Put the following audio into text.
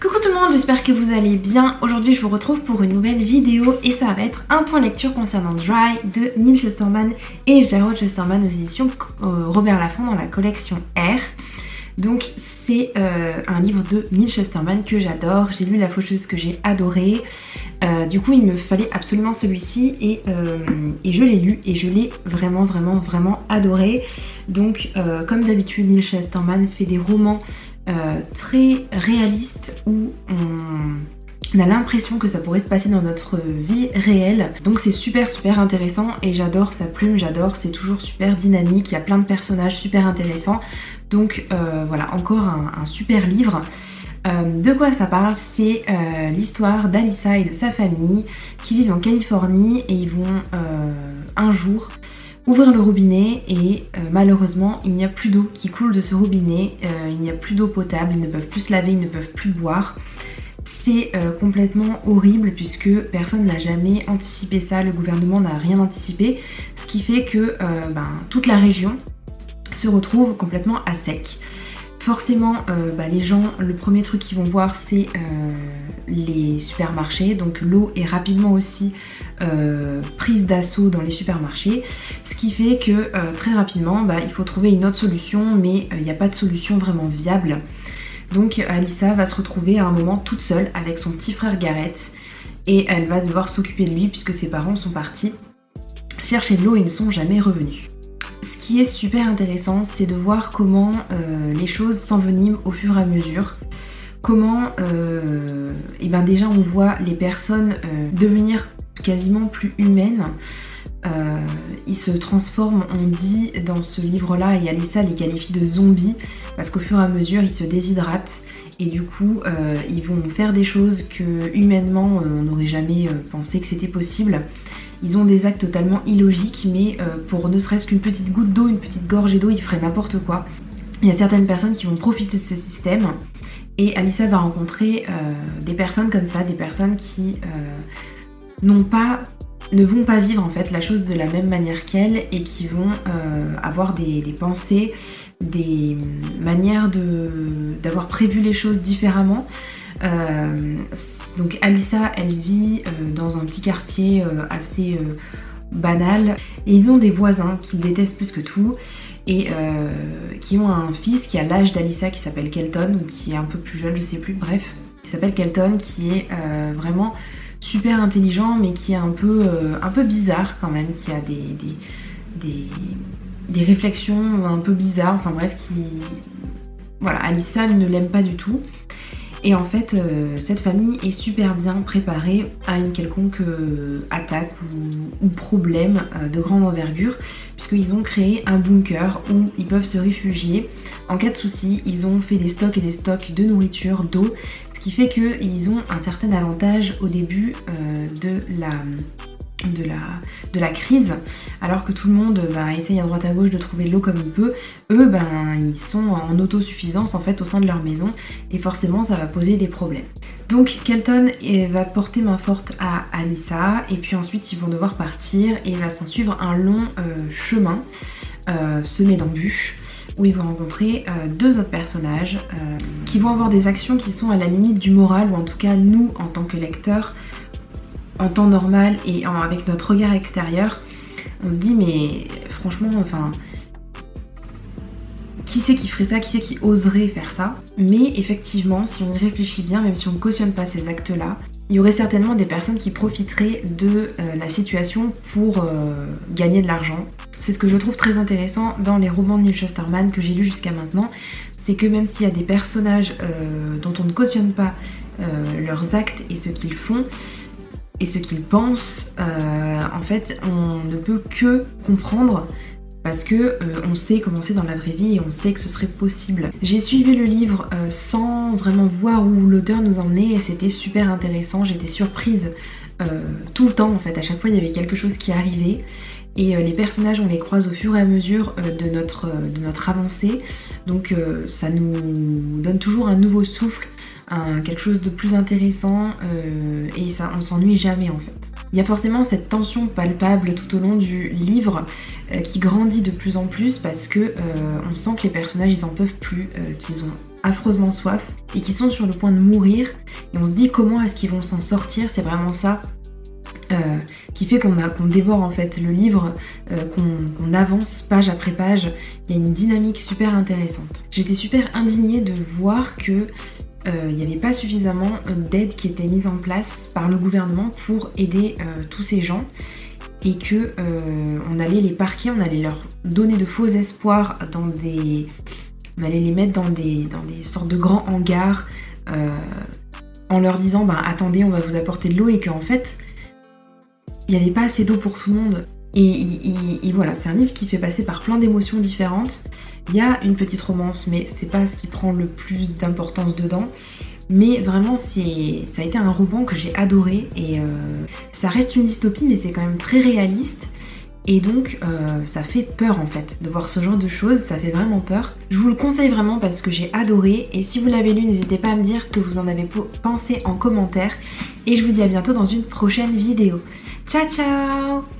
Coucou tout le monde, j'espère que vous allez bien. Aujourd'hui je vous retrouve pour une nouvelle vidéo et ça va être un point lecture concernant Dry de Neal Shusterman et Jarrod Shusterman aux éditions Robert Laffont dans la collection R. Donc c'est un livre de Neal Shusterman que j'adore, j'ai lu La Faucheuse que j'ai adoré. Du coup il me fallait absolument celui-ci et je l'ai lu et je l'ai vraiment adoré. Donc comme d'habitude Neal Shusterman fait des romans très réaliste où on a l'impression que ça pourrait se passer dans notre vie réelle. Donc c'est super intéressant et j'adore sa plume, c'est toujours super dynamique, il y a plein de personnages super intéressants. Donc voilà, encore un super livre. De quoi ça parle? C'est l'histoire d'Alyssa et de sa famille qui vivent en Californie et ils vont un jour ouvrir le robinet et malheureusement il n'y a plus d'eau qui coule de ce robinet, il n'y a plus d'eau potable, ils ne peuvent plus se laver, ils ne peuvent plus boire. C'est complètement horrible puisque personne n'a jamais anticipé ça, le gouvernement n'a rien anticipé, ce qui fait que toute la région se retrouve complètement à sec. Forcément les gens, le premier truc qu'ils vont voir c'est les supermarchés, donc l'eau est rapidement aussi prise d'assaut dans les supermarchés, ce qui fait que très rapidement il faut trouver une autre solution, mais il n'y a pas de solution vraiment viable. Donc Alyssa va se retrouver à un moment toute seule avec son petit frère Gareth et elle va devoir s'occuper de lui puisque ses parents sont partis chercher de l'eau et ne sont jamais revenus. Ce qui est super intéressant, c'est de voir comment les choses s'enveniment au fur et à mesure. Comment déjà on voit les personnes devenir quasiment plus humaines. Ils se transforment, on dit dans ce livre là, et Alyssa les qualifie de zombies parce qu'au fur et à mesure ils se déshydratent et du coup ils vont faire des choses que humainement on n'aurait jamais pensé que c'était possible. Ils ont des actes totalement illogiques, mais pour ne serait-ce qu'une petite goutte d'eau, une petite gorgée d'eau, ils feraient n'importe quoi. Il y a certaines personnes qui vont profiter de ce système et Alyssa va rencontrer des personnes comme ça, des personnes qui ne vont pas vivre en fait la chose de la même manière qu'elle et qui vont avoir des pensées, des manières d'avoir prévu les choses différemment. Donc Alyssa elle vit dans un petit quartier assez banal et ils ont des voisins qu'ils détestent plus que tout et qui ont un fils qui a l'âge d'Alyssa qui s'appelle Kelton ou qui est un peu plus jeune, je sais plus, bref, il s'appelle Kelton, qui est vraiment super intelligent mais qui est un peu bizarre quand même, qui a des réflexions un peu bizarres, enfin bref, voilà, Alyssa ne l'aime pas du tout. Et en fait, cette famille est super bien préparée à une quelconque attaque ou problème de grande envergure, puisqu'ils ont créé un bunker où ils peuvent se réfugier en cas de souci. Ils ont fait des stocks et des stocks de nourriture, d'eau, ce qui fait qu'ils ont un certain avantage au début de la crise, alors que tout le monde essaye à droite à gauche de trouver l'eau comme il peut. Eux ils sont en autosuffisance en fait au sein de leur maison et forcément ça va poser des problèmes. Donc Kelton va porter main forte à Alyssa et puis ensuite ils vont devoir partir et il va s'en suivre un long chemin semé d'embûches où ils vont rencontrer deux autres personnages qui vont avoir des actions qui sont à la limite du moral, ou en tout cas nous en tant que lecteurs en temps normal et avec notre regard extérieur, on se dit mais franchement, enfin, qui c'est qui ferait ça, qui c'est qui oserait faire ça? Mais effectivement, si on y réfléchit bien, même si on ne cautionne pas ces actes-là, il y aurait certainement des personnes qui profiteraient de la situation pour gagner de l'argent. C'est ce que je trouve très intéressant dans les romans de Neal Shusterman que j'ai lus jusqu'à maintenant, c'est que même s'il y a des personnages dont on ne cautionne pas leurs actes et ce qu'ils font, et ce qu'ils pensent, en fait on ne peut que comprendre parce que on sait comment c'est dans la vraie vie et on sait que ce serait possible. J'ai suivi le livre sans vraiment voir où l'auteur nous emmenait et c'était super intéressant, j'étais surprise tout le temps en fait, à chaque fois il y avait quelque chose qui arrivait et les personnages on les croise au fur et à mesure de notre avancée, donc ça nous donne toujours un nouveau souffle, quelque chose de plus intéressant et ça, on s'ennuie jamais en fait. Il y a forcément cette tension palpable tout au long du livre qui grandit de plus en plus parce que on sent que les personnages ils en peuvent plus, qu'ils ont affreusement soif et qu'ils sont sur le point de mourir et on se dit comment est-ce qu'ils vont s'en sortir. C'est vraiment ça qui fait qu'on dévore en fait le livre, qu'on avance page après page. Il y a une dynamique super intéressante. J'étais super indignée de voir que il n'y avait pas suffisamment d'aide qui était mise en place par le gouvernement pour aider tous ces gens et que on allait les parquer, on allait leur donner de faux espoirs on allait les mettre dans des sortes de grands hangars en leur disant attendez, on va vous apporter de l'eau, et qu'en fait il n'y avait pas assez d'eau pour tout le monde. Et voilà, c'est un livre qui fait passer par plein d'émotions différentes. Il y a une petite romance, mais c'est pas ce qui prend le plus d'importance dedans. Mais vraiment, ça a été un roman que j'ai adoré. Et ça reste une dystopie, mais c'est quand même très réaliste. Et donc, ça fait peur en fait, de voir ce genre de choses, ça fait vraiment peur. Je vous le conseille vraiment parce que j'ai adoré. Et si vous l'avez lu, n'hésitez pas à me dire ce que vous en avez pensé en commentaire. Et je vous dis à bientôt dans une prochaine vidéo. Ciao ciao!